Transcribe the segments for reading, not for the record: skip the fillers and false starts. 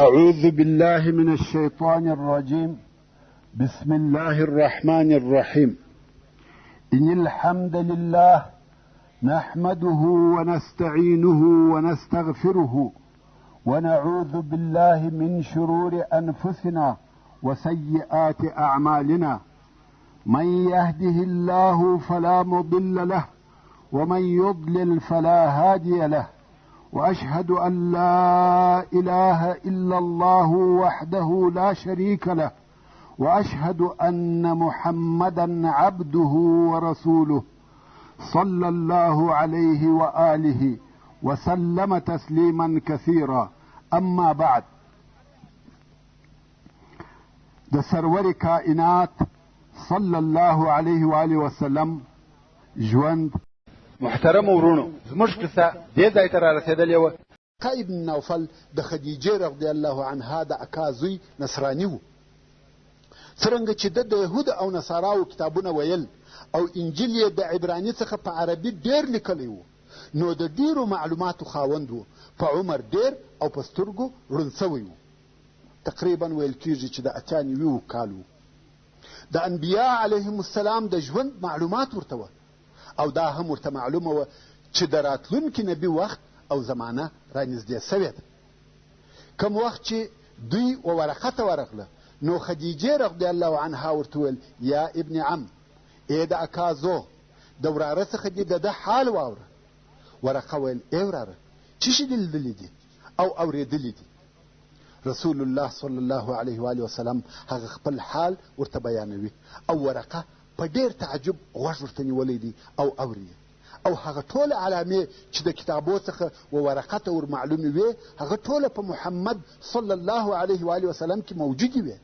أعوذ بالله من الشيطان الرجيم. بسم الله الرحمن الرحيم. إن الحمد لله نحمده ونستعينه ونستغفره ونعوذ بالله من شرور أنفسنا وسيئات أعمالنا. من يهده الله فلا مضل له ومن يضلل فلا هادي له، وأشهد أن لا إله إلا الله وحده لا شريك له، وأشهد أن محمدا عبده ورسوله صلى الله عليه وآله وسلم تسليما كثيرا. أما بعد، د سرور کائنات صلی الله علیه و آله وسلم ژوند. محترم ورونو، زموږ قصه دې ځای ته رارسېدلې وه. ابن نوفل د خدیجې رضی الله عنها د اکا زوی نصراني و. څرنګه چې د یهود او نصاراو کتابونه ویل او انجیل یې د عبراني څخه په عربي ډېر لیکلی و، نو د ډېرو معلوماتو خاوند و. په عمر ډېر او په سترګو ړوند سوی و. تقریبا ویل کېږي چې د 98 کال و. د انبیا علیهم السلام د ژوند معلومات ورته وه، او دا هم ورته معلومه وه چې د راتلونکي نبي وخت او زمانه رانږدې سوې ده. کم وخت چې دوی ورقه ته ورغله، نو خدیجې رضی الله عنها ورته وویل: یا ابن عم، ای د اکا زو، د وراره څخه دې د ده حال واوره. ورقه ویل: ای وراره، څه شي دې لیدلي دي او اورېدلي دي؟ رسول الله صلی الله علیه و آله وسلم هغه خپل حال ورته بیانوي، او ورقه په ډېر تعجب غوږ ورته نیولی دی او اوري، او هغه ټوله علامې چې د کتابو څخه ورقه ته ور معلومې وې، هغه ټوله په محمد صلی الله علیه و آله وسلم کې موجودې وې.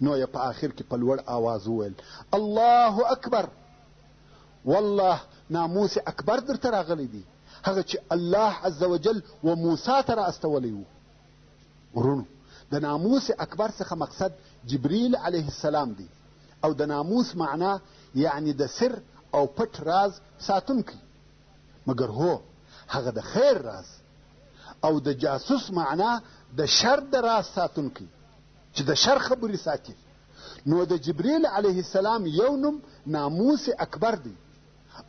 نو یې په آخر کې په لوړ آواز وویل: الله اکبر، والله ناموس اکبر درته راغلی دی، هغه چې الله عز وجل و موسی ته را استولی و. ورونو، د ناموس اکبر څخه مقصد جبریل علیه السلام دی، او د ناموس معنا یعنی د سر او پټ راز ساتونکی، مګر هو هغه د خیر راز. او د جاسوس معنا د شر د راز ساتونکی، چې د شر خبرې ساتي. نو د جبریل علیه السلام یو نوم ناموس اکبر دی،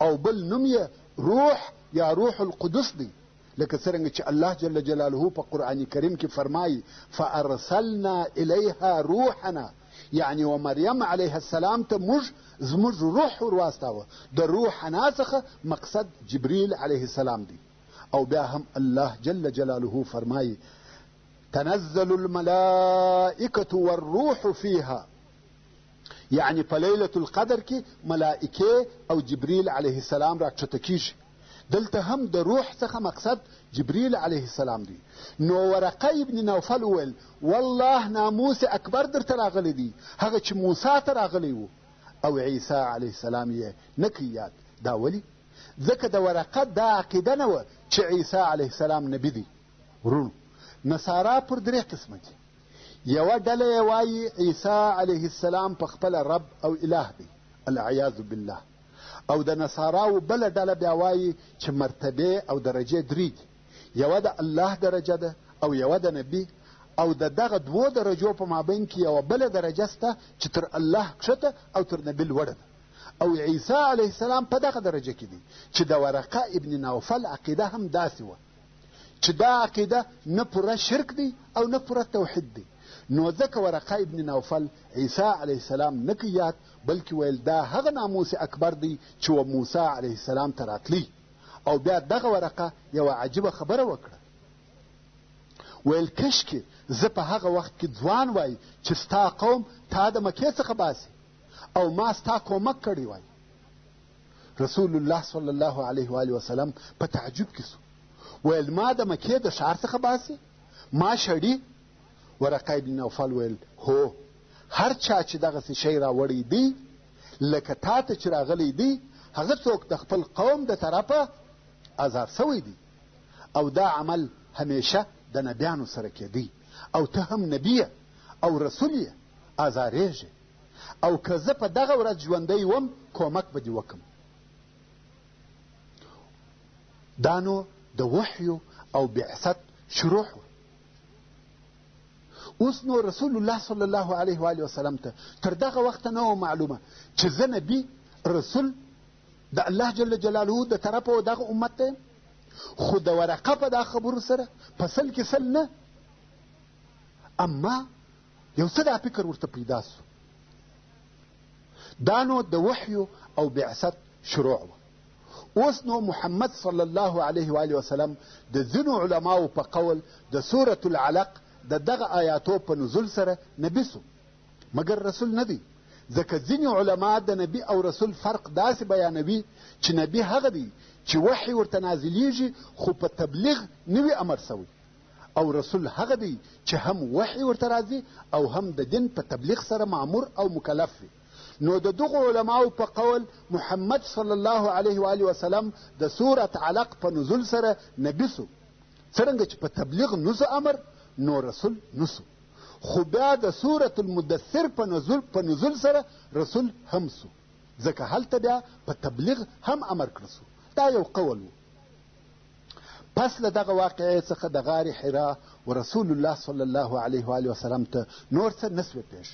او بل نوم یې روح یا روح القدس دی، لکه څرنګه چې الله جل جلاله په قرآن کریم کې فرمایي: فارسلنا الیها روحنا، یعنی و مریم علیه السلام ته موږ زموږ روح ورواستاوه. د روحنا څخه مقصد جبریل علیه السلام دی. او بیا هم الله جل جلاله فرمایي: تنزل الملائکة والروح فیها، یعنی په لیلة القدر کې ملائکې او جبریل علیه السلام راکښته کیږي. دلته هم د روح څخه مقصد جبریل علیه السلام دی. نو ورقه ابن نوفل وویل: والله ناموس اکبر درته راغلی دی، هغه چې موسی ته راغلی و، او عیسی علیه السلام یې نه کوي یاد. دا ولې؟ ځکه د ورقه دا عقیده نه وه چې عیسی علیه السلام نبي دی. ورونو، نصارا پر 3 قسمه دي. یوه ډله یې وایي عیسی علیه السلام په خپله رب او اله دی، العیاذ بالله. او د نصاراو بله ډله بیا وایي چې مرتبې او درجې 3 دي. یوه د الله درجه ده، او یوه د نبي، او د دغه 2 درجو په مابین کې یوه بله درجه سته چې تر الله کښته او تر نبي لوړه ده. او عیسی علیه السلام په دغه درجه کې دی، چې د ورقه ابن نوفل عقیده هم داسې وه چې دا عقیده نه پوره شرک دی او نه پوره توحید دی. نو ځکه ورقه ابن نوفل عیسی علیه السلام نه کوي یاد، بلکې ویل دا هغه ناموس اکبر دی چې و موسی علیه السلام ته راتلی. او بیا دغه ورقه یوه عجیبه خبره وکړه. ویل: کشکې زه په هغه وخت کې ځوان وای چې ستا قوم تا د مکې څخه باسي، او ما ستا کومک کړی وای. رسول الله صلی الله علیه و آله وسلم په تعجب کې سو. ویل: ما د مکې د ښار څخه باسي؟ ما شړي؟ ورقه ابن نوفل ویل: هو، هر چا چې دغسې شی راوړی دی لکه تا ته چې راغلی دی، هغه څوک د خپل قوم د طرفه ازار سوی دی، او دا عمل همیشه د نبیانو سره کېدی، او ته هم نبی او رسول یې، ازارېږي. او که زه په دغه ورځ ژوندی وم، کومک به دې وکم. دا نو د وحیو او بعثت شروع و. اوس نو رسول الله صلی الله علیه و وسلم ته تر دغه وخته نه و معلومه چې زه نبي رسول د الله جل جلاله د طرفه دغه امت ته، خو د ورقه په دا خبرو سره په سل کې سل نه. اما یو څه دا فکر ورته پیدا سو. دا نو د وحیو او بعثت شروع و. اوس نو محمد صلی الله علیه و وسلم د ځینو علماو په قول د سورة العلق د دغه آیاتو په نزول سره نبي سو، مګر رسول نه دی. ځکه ځینې علما د نبي او رسول فرق داسې بیانوي چې نبي هغه دی چې وحی ورته نازلیږي خو په تبلیغ نه وي امر سوی، او رسول هغه دی چې هم وحی ورته راځي او هم د دین په تبلیغ سره مامور او مکلف وي. نو د دغو علماو په قول محمد صلی الله علیه و وسلم د سورة علق په نزول سره نبي سو. څرنګه چې په تبلیغ نسو امر نو رسول نسو، خو بیا د سورة المدثر په نزول سره رسول هم سو، ځکه هلته بیا په تبلیغ هم امر کړه سو. دا یو قول و. پس له دغه واقعې څخه د غار حرا و رسول الله صلی الله علیه و وسلم ته نور څه نسوه پیش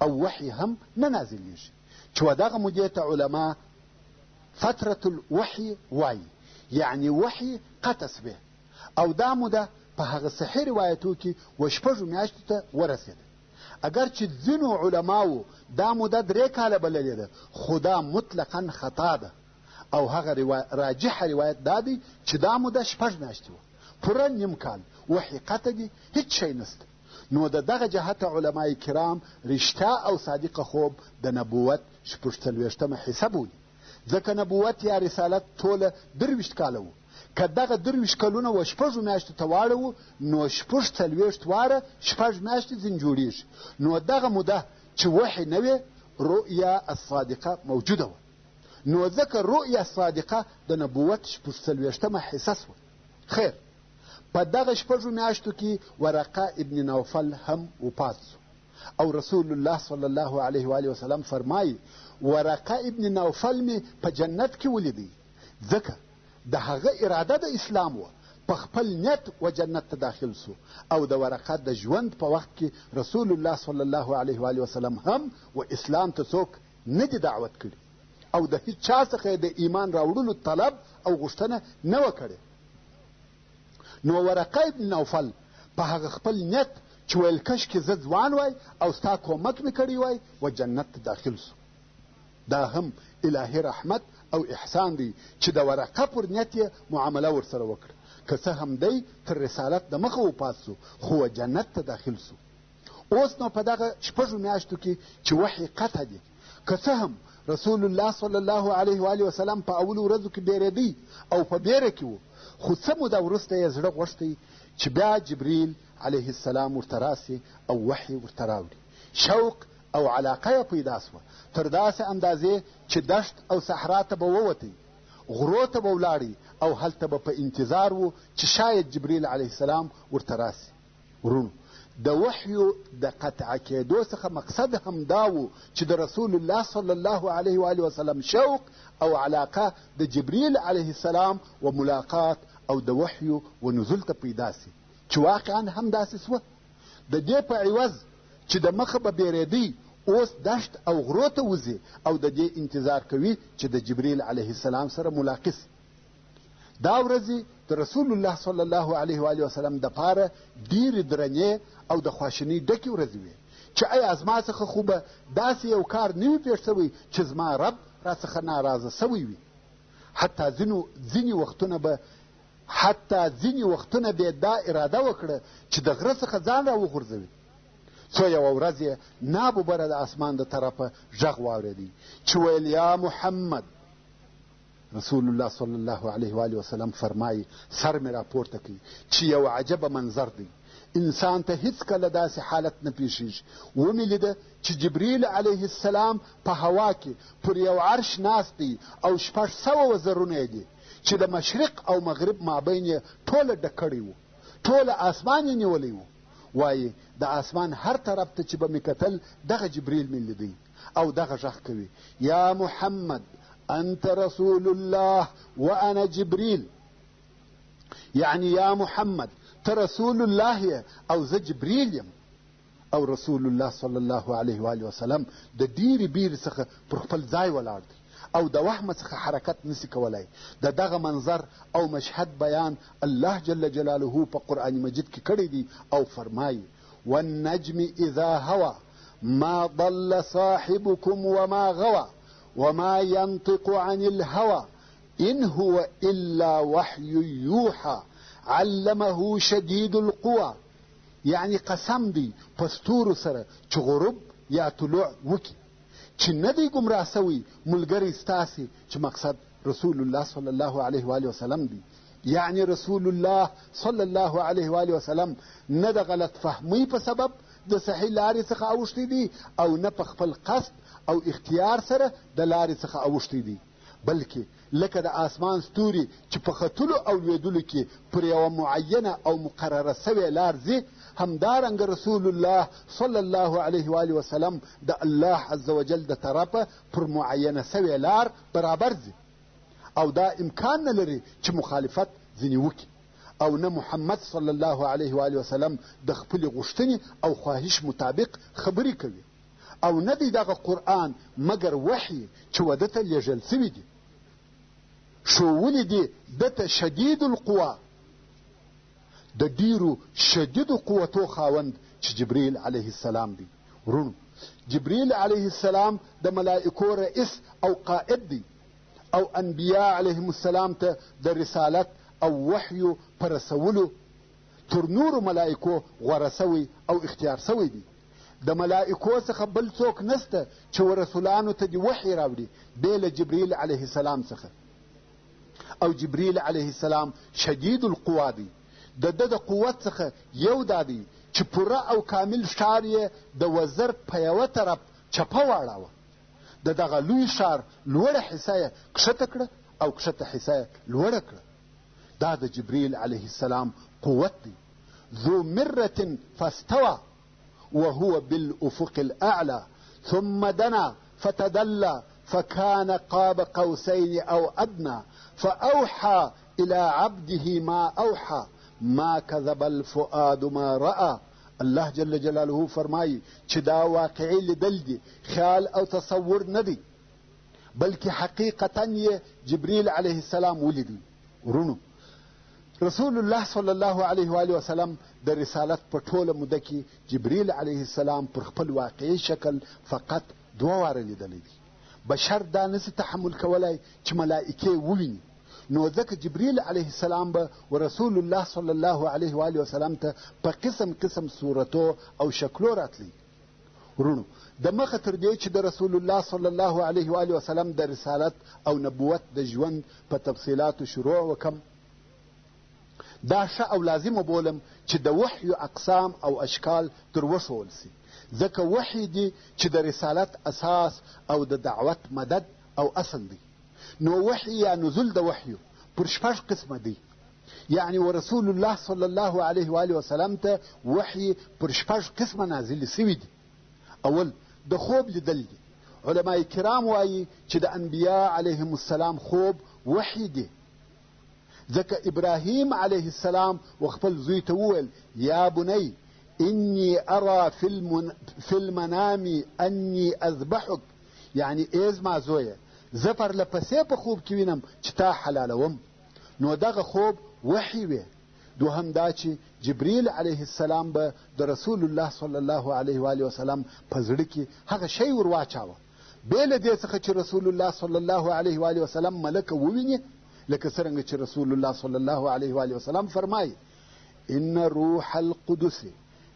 او وحی هم نه نازلیږي، چې و دغه مودې ته علما فترة الوحی وایي، یعنی وحی قطع سوه، او دا موده په هغه صحیح روایتو کې و شپږو میاشتو ته ورسېده. اگر چې ځینو علماو دا موده 3 کاله بللې ده، خو دا مطلقا خطا ده، او هغه راجح روایت دا دی چې دا موده 6 میاشتې وه، پوره نیم کال وحی قطع دي، هیڅ شی نسته. نو د دغه جهته علمای کرام رښتیا او صادقه خوب د نبوت 46مه حصه بولي، ځکه نبوت یا رسالت ټوله 23 کاله وو. که دغه 23 کلونه و 6 میاشتو ته واړوو نو 46 واره 6 میاشتې ځین جوړېږي. نو دغه موده چې وحی نه وي رؤیا الصادقه موجوده وه، نو ځکه رؤیا الصادقه د نبوت 46مه حصه سوه. خیر، په دغه 6 میاشتو کې ورقه ابن نوفل هم وفات سو، او رسول الله صلی الله علیه و وسلم فرمایي ورقه ابن نوفل می په جنت کې ولیدی، ځکه د هغه اراده د اسلام وه، په خپل نیت و جنت ته داخل سو. او د ورقه د ژوند په وخت کې رسول الله صلی الله علیه و وسلم هم و اسلام ته څوک نه دی دعوت کړي، او د هیڅ چا څخه د ایمان راوړلو طلب او غوښتنه نه وه کړې. نو ورقه ابن نوفل په هغه خپل نیت چې ویل کشکې زه ځوان وای او ستا کومک مې کړی وای و جنت ته داخل سو. دا هم الهي رحمت او احسان دی چې د ورقه پر نیت یې معامله ورسره وکړه، که څه هم دی تر رسالت د مخه وفات سو، خو جنت ته داخل سو. اوس نو په دغه 6 میاشتو کې چې وحی قطع دی، که څه هم رسول الله صلی الله علیه و وسلم په اولو ورځو کې بیرېدی او په بیره کې و، خو څه موده وروسته یې زړه غوښتی چې بیا جبریل علیه السلام ورته راسي او وحی ورته راوړي. شوق او علاقه یې پیدا سوه، تر داسې اندازې چې دشت او صحرا ته به ووتی، غرو ته به ولاړی، او هلته به په انتظار و چې شاید جبریل علیه السلام ورته راسي. ورونو، د وحیو د قطع کېدو څخه مقصد هم دا و چې د رسول الله صلی الله علیه و وسلم شوق او علاقه د جبریل علیه السلام و ملاقات او د وحیو و نزول ته پیدا سي، چې واقعا هم داسې سوه. د دې په عوض چې د مخه به بیرېدی، اوس دشت او غرو ته وځي او د دې انتظار کوي چې د جبریل علیه السلام سره ملاقات سي. دا ورځې د رسول الله صلی الله علیه و وسلم دپاره ډېرې درنې او د خواشینۍ ډکې ورځې وې، چې ایا زما څخه خو به داسې یو کار نه وي پېښ شوی چې زما رب راڅخه ناراضه سوی وي. حتی ځینې وختونه به دا اراده وکړه چې د غره څخه ځان را وغورځوي. څو یوه ورځ یې ناببره د اسمان د طرفه غږ واورېدی چې ویل یا محمد. رسول الله صلی الله علیه و وسلم فرمایي سر مې راپورته کوي چې یو عجبه منظر دی، انسان ته هیڅکله داسې حالت نه پیښیږي. ومې لیده چې جبریل علیه السلام په هوا کې پر یو عرش ناست دی او 600 وزرونه دي چې د مشرق او مغرب مابین یې ټوله ډک کړی و، ټوله اسمان یې نیولی و. وایي د اسمان هر طرف ته چې به مې کتل دغه جبریل مې لیدی او دغه غږ کوي یا محمد انت رسول الله وانا جبریل، یعنی یا محمد ته رسول الله او زه جبریل یم. او رسول الله صلی الله علیه و آله وسلم د ډیرې بیرې څخه پر خپل ځای ولاړ دی او د وهمه څخه حرکت نسی کولی. د دغه منظر او مشهد بیان الله جل جلاله په قرآن مجید کې کړی دی او فرمایي والنجم اذا هوى ما ضل صاحبكم وما غوى وما ينطق عن الهوى إن هو إلا وحي يوحى علمه شديد القوى. یعنی قسم دی په ستورو سره چې غروب یا طلوع وکي چې نه دی ګمراه سوی ملګری ستاسې چې مقصد رسول الله صلی الله علیه و آله وسلم دی. یعنی رسول الله صلی الله علیه و آله وسلم نه د غلط فهمی په سبب د صحیح لارې څخه اوښتی دی او نه په خپل قصد او اختیار سره د لارې څخه اوښتی دی، بلکې لکه د آسمان ستوري چې په ختلو او لوېدلو کې پر یوه معینه او مقرره سوې لار ځي، همدارنګه رسول الله صلی الله علیه و آله وسلم د الله عز وجل د طرفه پر معینه سوې لار برابر ځي او دا امکان نه لري چې مخالفت ځینې وکړي او نه محمد صلی الله علیه و آله وسلم د خپلې غوښتنې او خواهش مطابق خبرې کوي او نه دی دغه قرآن مګر وحی چې وده ته لیږل سوي دي. ښوولي دي ده ته شدید القوا، د ډیرو شدیدو قوتو خاوند چې جبریل علیه السلام دی. ورونو جبریل علیه السلام د ملائکو رئیس او قائد دی او انبیاء علیهم السلام ته د رسالت او وحیو په رسولو تر نورو ملائکو غوره سوی او اختیار سوی دی. د ملائکو څخه بل څوک نسته چې ورسولانو ته د وحی راوړي بې له جبریل علیه السلام څخه. او جبریل علیه السلام شدید القوا دی. د ده د قوت څخه یو دا دی چې پوره او کامل ښار یې د وزر په یوه طرف چپه واړاوه، د دغه لوی ښار لوړه حصه یې کښته کړه او کښته حصه یې لوړه کړه. دا د جبریل علیه السلام قوت دی. ذو مرة فاستوى وهو بالأفق الأعلى ثم دنا فتدلى فكان قاب قوسين أو أدنى فأوحى إلى عبده ما أوحى ما كذب الفؤاد ما رأى. الله جل جلاله فرمایي چې دا واقعي لیدل دي، خیال او تصور نه دی، بلکې حقیقتا یې جبریل علیه السلام ولیدی. ورونو رسول الله صلی الله علیه و آله وسلم د رسالت په ټوله موده کې جبریل علیه السلام پر خپل واقعي شکل فقط 2 واره لیدلی دي. بشر دا نسي تحمل کولی چې ملائکې وویني، نو ځکه جبریل علیه السلام به ورسول الله صلی الله علیه و آله وسلم ته په قسم قسم صورتو او شکلو راتلی. ورونو د مخه تر دې چې د رسول الله صلی الله علیه و آله وسلم د رسالت او نبوت د ژوند په تفصیلاتو شروع وکم، دا ښه او لازمه بولم چې د وحیو اقسام او اشکال تر وښول سي، ځکه وحی دی چې د رسالت اساس او د دعوت مدد او اصل دی. نو وحی یا نزول د وحیو پر 6 قسمه دی. یعنی ورسول الله صلی الله علیه و آله وسلم ته وحی پر 6 قسمه نازل سوي دي. اول د خوب لیدل دي. علماء کرام وایي چې د انبیاء علیهم السلام خوب وحی دی، ځکه ابراهیم علیه السلام وخپل زوی ته وویل یا بنی انی ارى فی المنام انی اذبحک، یعنی ای زما زویه زه پرله پسې په خوب کې وینم چې تا حلالوم. نو دغه خوب وحی وی. دوهم دا چې جبریل علیه السلام به د رسول الله صلی الله علیه و آله وسلم په زړه کې هغه شی ور واچاوه، بې له دې څخه چې رسول الله صلی الله علیه و آله وسلم ملکه وویني، لکه څرنګه چې رسول الله صلی الله علیه و آله وسلم فرمایي ان روح القدس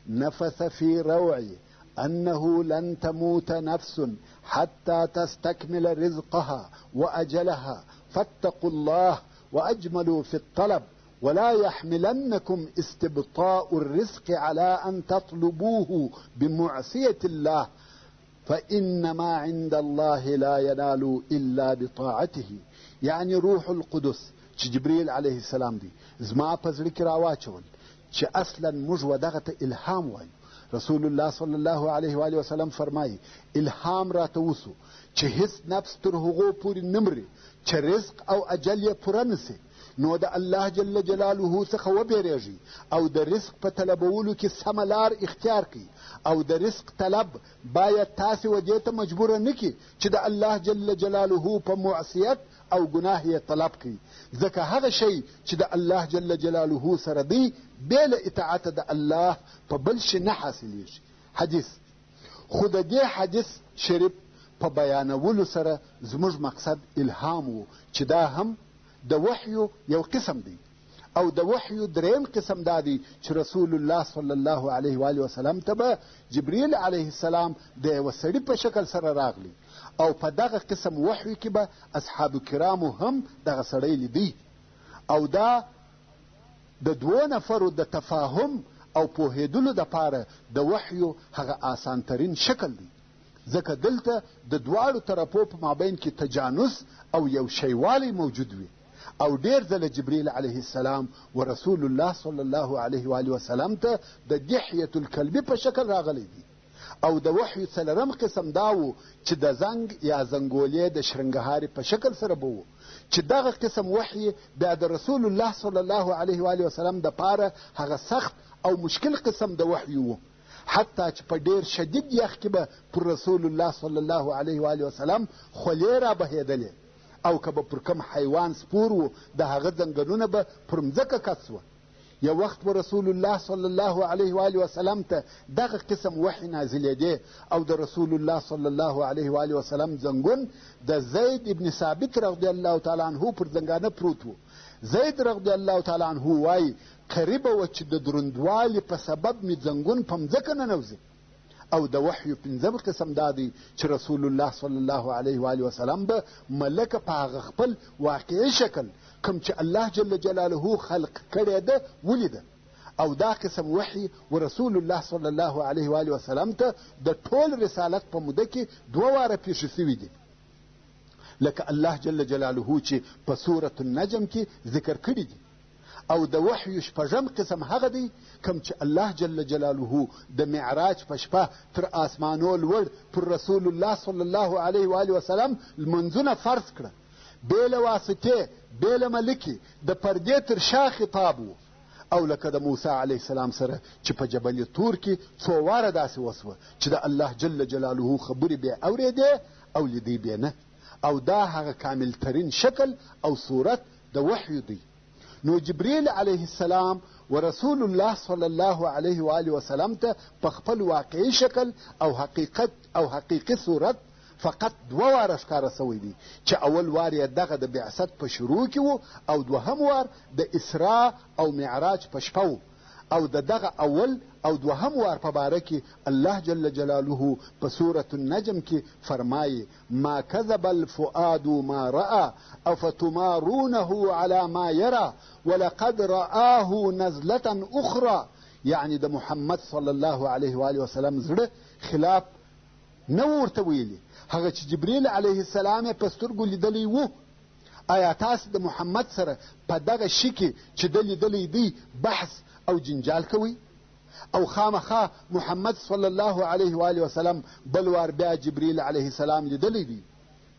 نفث في روعي أنه لن تموت نفس حتى تستكمل رزقها وأجلها فاتقوا الله وأجملوا في الطلب ولا يحملنكم استبطاء الرزق على أن تطلبوه بمعصية الله فإنما عند الله لا ينال إلا بطاعته. يعني روح القدس چې جبريل عليه السلام دی زما په زړه کې راواچول چې اصلا موږ ودغه ته الهام وایو. رسول الله صلی الله علیه و آله وسلم فرمایي الهام راته وسو چې هیڅ نفس تر هغو پورې نمري چې رزق او اجل یې پوره نسي، نو د الله جل جلاله څخه وبېرېږئ او د رزق په طلبولو کې سمه لار اختیار کړئ او د رزق طلب باید تاسې و دې ته مجبوره نه کړي چې د الله جل جلاله په معصیت او ګناه یې طلب کړي، ځکه هغه شی چې د الله جل جلاله سره دی بې له اطاعته د الله په بل شي نه حاصلیږي. حدیث خو د دې حدیث شریف په بیانولو سره زموږ مقصد الهام و چې دا هم د وحیو یو قسم دی او د وحیو دریم قسم دا دی چې رسول الله صلی الله علیه و وسلم ته به جبریل علیه السلام د یوه سړي په شکل سره راغلی او په دغه قسم وحیو کې به اصحاب کرامو هم دغه سړی لیدی او دا د دوو نفرو د تفاهم او پوهېدلو دپاره د وحیو هغه آسانترین شکل دی، ځکه دلته د دواړو طرفو په مابین کې تجانس او یو شیوالی موجود وي او ډېر ځله جبریل علیه السلام و رسول الله صلی الله علیه و وسلم ته د دحیة الکلبي په شکل راغلی دی او د وحی څلرم قسم دا و چې د زنګ یا زنګولې د شرنګهاري په شکل سره به و چې دغه قسم وحی بیا د رسول الله صلی الله علیه و وسلم د پاره هغه سخت او مشکل قسم د وحی و، حتی چې په ډېر شدید یخ کې به پر رسول الله صلی الله علیه و وسلم خولې را بهېدلې او که به پر کم حیوان سپور و د هغه زنګنونه به پر مځکه کس وه. یو وخت به رسول الله صلی الله علیه و وسلم ته دغه قسم وحی نازلېدې او د رسول الله صلی الله علیه و وسلم زنګون د زید ابن ثابت رضی الله تعالی عنه پر زنګانه پروت و. زید رضی الله تعالی عنه وایي قریبه وه چې د دروندوالي په سبب مې زنګون په مځکه ننوځي او د وحیو پنځم قسم دا دی چې رسول الله صلی الله علیه و وسلم به ملکه په هغه خپل واقعي شکل کوم چې الله جل جلاله خلق کړی ده ولیده او دا قسم وحی و رسول الله صلی الله علیه و وسلم ته د ټول رسالت په موده کې 2 واره پیښې سوي دي، لکه الله جل جلاله چې په سورة النجم کې ذکر کړي دي او د وحی شپږم قسم هغه دی کوم چې الله جل جلاله د معراج په شپه تر آسمانو لوړ پر رسول الله صلی الله علیه و وسلم لمنځونه فرض کړه بې له واسطې بې له ملکې د پردې تر شا خطاب و او لکه د موسی علیه السلام سره چې په جبل طور کې 2 واره داسې وسوه چې د الله جل جلاله خبرې بې اورېدې او لیدې بې نه او دا هغه کامل ترین شکل او صورت د وحی دی. نو جبریل علیه السلام و رسول الله صلی الله علیه و وسلم ته په خپل واقعي شکل او حقیقت او حقیقي صورت فقط 2 واره ښکاره سوی دی چې اول وار یې دغه د بعثت په شروع کې و او دوهم وار د اسراء او معراج په شپه و او دغه اول او دوهم وار په باره کې الله جل جلاله په سورة النجم کې فرمایي ما کذب الفؤاد ما رأى افتمارونه على ما يرى ولقد رآه نزلة اخرى، یعنی د محمد صلی الله علیه و وسلم زړه خلاف نه ورته ویلي، هغه چې جبریل علیه السلام یې په سترګو لیدلی و. آیا تاسو د محمد سره په دغه شي کې چې د لیدلی دی بحث او جنجال کوي؟ او خامخا محمد صلی الله علیه و وسلم بل وار بیا جبریل علیه السلام لیدلی دی.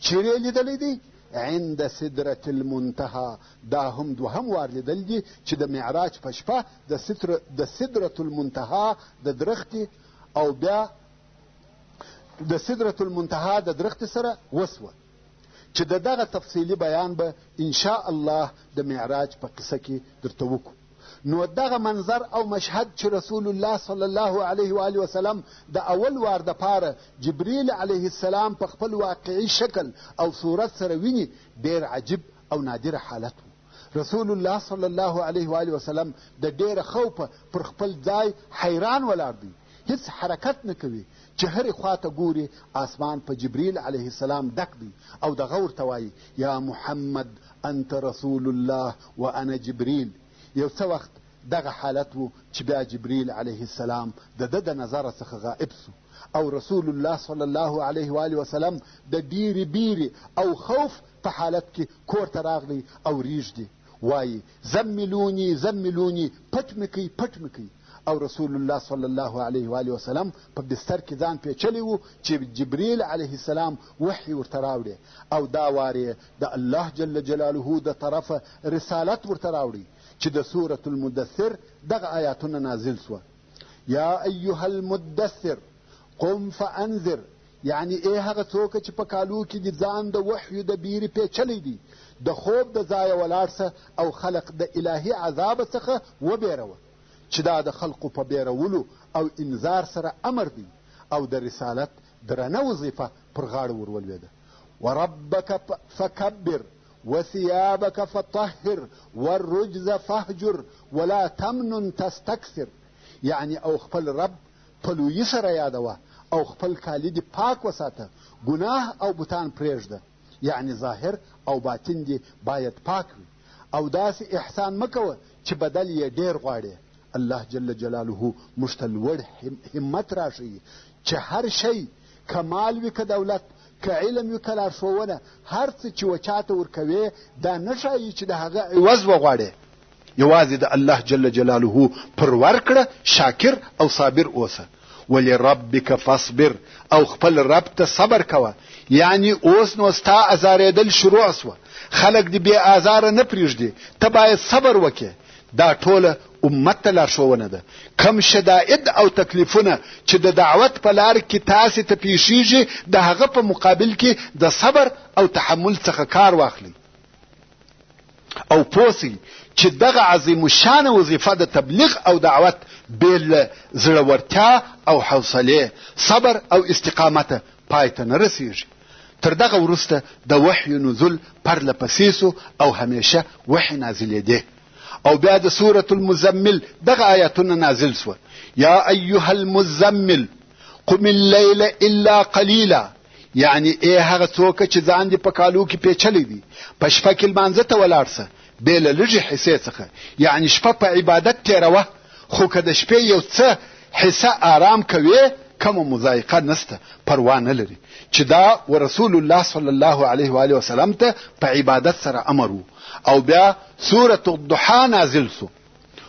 چیرې لیدلی دی؟ عند سدرة المنتهى، دا هم دوهم وار لیدل دي چې د معراج په شپه د سدرة المنتهى د درختې او بیا د سدرة المنتهى د درخت سره وسوه چې دغه تفصیلي بیان به ان شاء الله د معراج په قصه کې درته وکړو. نو دغه منظر او مشهد چې رسول الله صلی الله علیه و وسلم د اول وار د پاره جبریل علیه السلام په خپل واقعي شکل او صورت سره ویني ډېر عجیب او نادر حالت و. رسول الله صلی الله علیه و وسلم د ډېره خوفه پر خپل ځای حیران ولاړ دی، هیڅ حرکت نه کوي چې هرې خواته ګوري آسمان په جبریل علیه السلام ډک دی او دغه ورته وایي یا محمد انت رسول الله وانا جبریل. یو څه وخت دغه حالت و چې بیا جبریل علیه السلام د نظره څخه غائب سو او رسول الله صلی الله علیه و وسلم د ډیرې بیرې او خوف په حالت کې کور ته راغلی او ریږدي وایي زملونی زملونی پټ مې کوي پټ مې کوي او رسول الله صلی الله علیه و آله وسلم په بستر کې ځان پیچلی و چې جبریل علیه السلام وحی ورته راوړي او دا وارې د الله جل جلاله د طرفه رسالت ورته راوړي چې د سورة المدثر دغه آیاتونه نازل سوه. یا ایها المدثر قم فانذر، یعنی ای هغه څوک چې په کالو کې د ځان د وحیو د بیرې پیچلی دی، د خوب د ځایه ولاړ سه او خلق د الهي عذاب څخه وبېروه، چې دا د خلقو په بیرولو او انذار سره امر دی او د رسالت درنه وظیفه پر غاړه ورولوېده. وربک فکبر وثيابك فطهر والرجز فهجر ولا تمنن تستكثر، یعنی او خپل رب په لویي سره یادوه او خپل کالي دې پاک وساته، ګناه او بوتان پرېږده، یعنی ظاهر او باطن دې باید پاک وي او داسې احسان مه کوه چې بدل یې ډېر غواړې. الله جل جلاله موږ ته لوړ همت راښیي چې هر شی که مال وي که دولت که علم وي که لارښوونه، هر څه چې وچاته ورکوې دا نه ښایي چې د هغه عوض وغواړې. یوازې د الله جل جلاله پر ورکړه شاکر او صابر اوسه. ولربک فاصبر، او خپل رب ته صبر کوه، یعنی اوس نو ستا ازارېدل شروع سوه، خلک دې بې ازاره نه پرېږدي، ته باید صبر وکې. دا ټوله امت ته لارښوونه ده. کم شدائد او تکلیفونه چې د دعوت په لار کې تاسې ته پیښیږي، د هغه په مقابل کې د صبر او تحمل څخه کار واخلئ او پوسئ چې دغه عظیم الشان وظیفه د تبلیغ او دعوت بې زړورتیا او حوصلې، صبر او استقامته پای ته نه رسیږي. تر دغه وروسته د وحی نزول پرله پسې سو او همیشه وحی نازلېدی. او بیا د سورة المزمل دغه آیاتونه نازل سوه. یا ایها المزمل قم الليل الا قلیلا، یعنی ای هغه څوک چې ځان دې په کالو کې پیچلی دی، په شپه کې لمانځه ته ولاړ سه بې له لږې حصې څخه، یعنی شپه په عبادت تېروه، خو که د شپې یو څه حصه آرام کوې کومه مضایقه نسته، پروا نه لري، چې دا ورسول الله صلی الله علیه و آله وسلم ته په عبادت سره امر و. او بیا سورة الضحى نازل سو.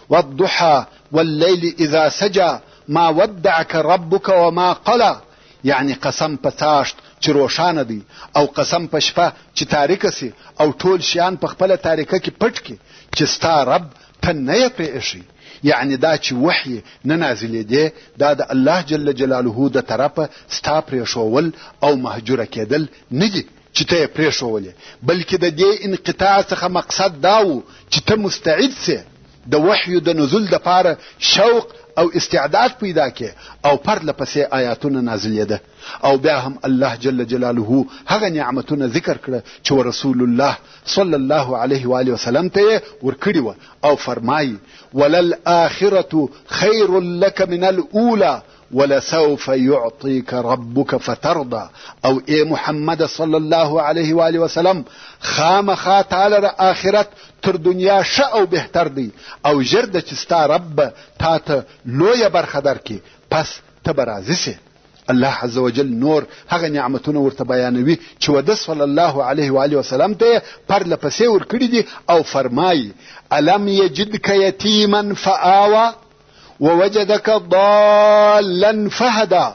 والضحى والليل اذا سجى ما ودعك ربك وما قلى، یعنی قسم په څاشت چې روښانه دی او قسم په شپه چې تاریکه سي او ټول شیان په خپله تاریکه کې پټ کړي چې ستا رب ته نه یې پرېښي. یعنی دا چې وحی نه نازلېدی دا د الله جل جلاله د طرفه ستا پرېښول او مهجوره کېدل نه دي چې ته یې پرېښولې، بلکې د دې انقطاع څخه مقصد دا و چې ته مستعد سې د وحیو د نزول دپاره شوق او استعداد پیدا کې او پرله پسې آیاتونه نازلېده. او بیا هم الله جل جلاله هغه نعمتونه ذکر کړه چې ورسول الله صلی الله علیه و آله وسلم ته یې ورکړي وه او فرمایي وللآخرة خیر لك من الاولى ولسوف يعطيك ربك فترضى، او ای محمد صلی الله علیه و آله وسلم خامخا تعالی را آخرت تر دنیا ښه او بهتر دی او ژر ده چې ستا رب تا ته لویه برخه درکړي، پس ته به راضي سې. الله عز وجل نور هغه نعمتونه ورته بیانوي چې وده صلی الله علیه و آله وسلم ته پرله پسې ورکړي دي او فرمایي الم یجدک یتیما فآوى ووجدك ضالا فهدى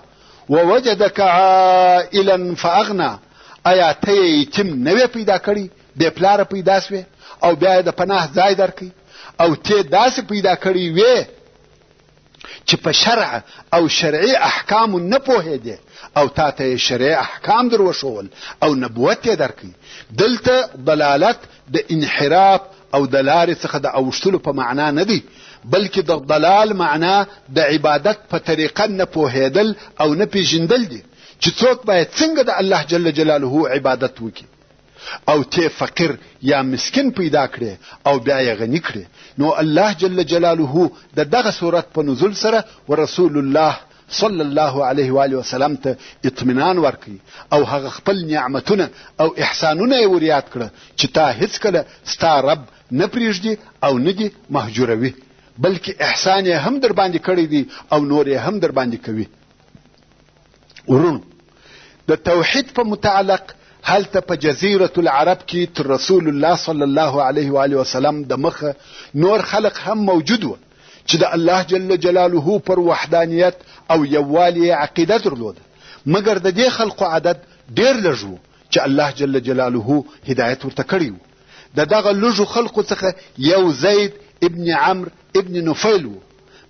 ووجدك عائلا فاغنى، آیا ته یتیم نه وې پیدا کړی، بې پلاره پیدا سوې او بیا د پناه ځای درکړي، او ته داسې پیدا کړی وې چې په شرع او شرعي احکامو نه پوهېدې او تا ته شرعي احکام در وښول او نبوت یې درکړي. دلته ضلالت د انحراف او د لارې څخه د اوښتلو په معنا نه دی، بلکې د ضلال معنا د عبادت په طریقه نه پوهېدل او نه پیژندل دي چې څوک باید څنګه د الله جل جلاله عبادت وکړي. او ته فقیر یا مسکین پیدا کړې او بیا یې غني کړې، نو الله جل جلاله د دغه صورت په نزول سره ورسول الله صلی الله علیه و آله وسلم ته اطمینان ورکړي او هغه خپل نعمتونه او احسانونه یې ور یاد کړه چې تا هیڅکله ستا رب نه پرېږدي او نه دي مهجوروي، بلکې احسان یې هم در باندې کړی دی او نور یې هم در باندې کوي. ورونو، د توحید په متعلق هلته په جزیرة العرب کې تر رسول الله صلی الله علیه و آله وسلم د مخه نور خلق هم موجود و چې د الله جل جلاله پر وحدانیت او یووالي عقیده درلوده، مګر د دې خلقو عدد ډیر لږ و چې الله جل جلاله هدایت ورته کړی و. د دغه لږو خلقو څخه یو زید ابن عمرو ابن نفیل و،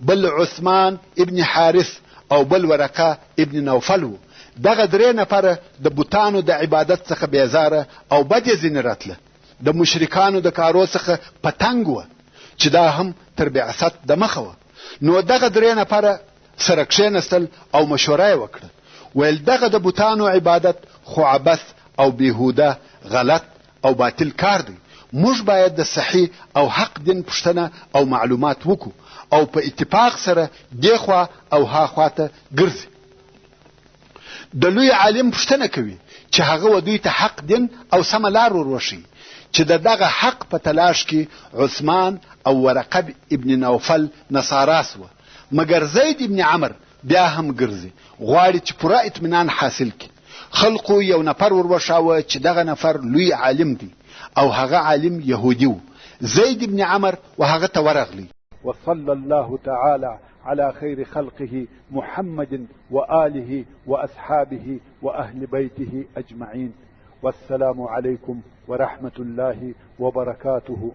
بل عثمان ابن حارث او بل ورقه ابن نوفل و. دغه درې نفره د بوتانو د عبادت څخه بیزاره او بد یې ځینې راتله، د مشرکانو د کارو څخه پتنګ وه چې دا هم تر بعثت د مخه وه. نو دغه درې نفره سره کښېنستل او مشوره یې وکړه، ویل دغه د بوتانو عبادت خو عبث او بیهوده غلط او باطل کار دی، موږ باید د صحیح او حق دین پوښتنه او معلومات وکړو او په اتفاق سره دې خوا او ها خواته ګرځي. د لوی عالم پوښتنه کوي چې هغه و دوی ته حق دین او سمه لار وروښي، چې د دغه حق په تلاش کې عثمان او ورقه ابن نوفل نصارا سوه، مګر زید ابن عمرو بیا هم ګرځي، غواړي چې پوره اطمینان حاصل کړي. خلقو یو نفر وروښاوه چې دغه نفر لوی عالم دی او هغه عالم يهودي و. زید ابن عمرو وهغه ته ورغلی. وصلى الله تعالى على خير خلقه محمد وآله وأصحابه وأهل بيته أجمعين. والسلام عليكم ورحمة الله وبركاته.